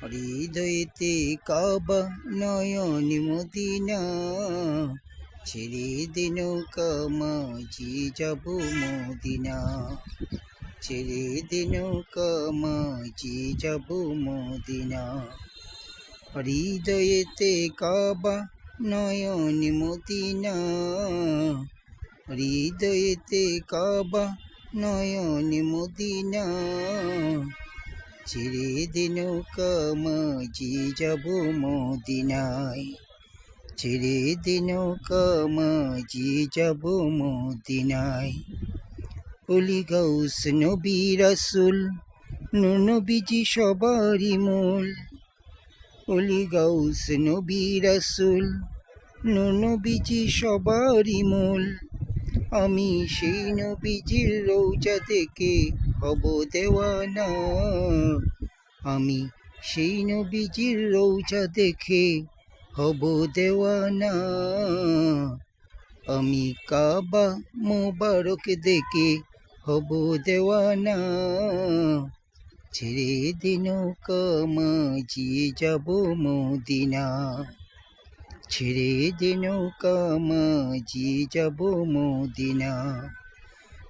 হৃদয়েতে কাবা নয়নে মদিনা, ছেড়ে দে নৌকা মাঝি যাব মদিনা, ছেড়ে দে নৌকা মাঝি যাব মদিনা। হৃদয়েতে কাবা নয়নে মদিনা, হৃদয়েতে কাবা নয়নে মদিনা, ছেড়ে দে নৌকা মাঝি যাব মদিনায়, ছেড়ে দে নৌকা মাঝি যাব মদিনায়। ওলি গাউস নবী রাসূল নূর নবীজি সবারই মূল, ওলি গাউস নবী রাসূল নূর নবীজি সবারই মূল। আমি সেই নবীজির রওজা দেখে হব দেওয়ানা, আমি সেই নবীজির রওজা দেখে হব দেওয়ানা। আমি কাবা মোবারক দেখে হব দেওয়ানা, ছেড়ে দে নৌকা মাঝি যাব মদিনা, ছেড়ে দে নৌকা মাঝি যাব মদিনা,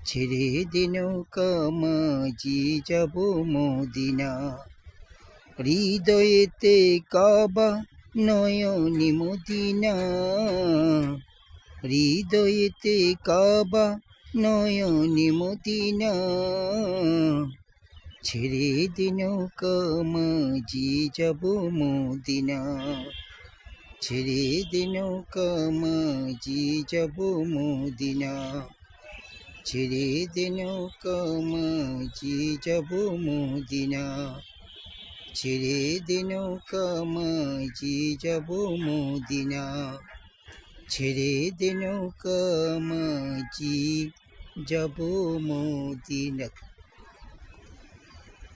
ছেড়ে দে নৌকা মাঝি যাব মদিনা। হৃদয়েতে কাবা নয়নে মদিনা, হৃদয়েতে কাবা নয়নে মদিনা, ছেড়ে দে নৌকা মাঝি যাব মদিনা, ছেড়ে দে নৌকা মাঝি যাব মদিনা, ছেড়ে দে নৌকা মাঝি যাব মদিনা, ছেড়ে দে নৌকা মাঝি যাব মদিনা, ছেড়ে দে নৌকা মাঝি যাব মদিনা।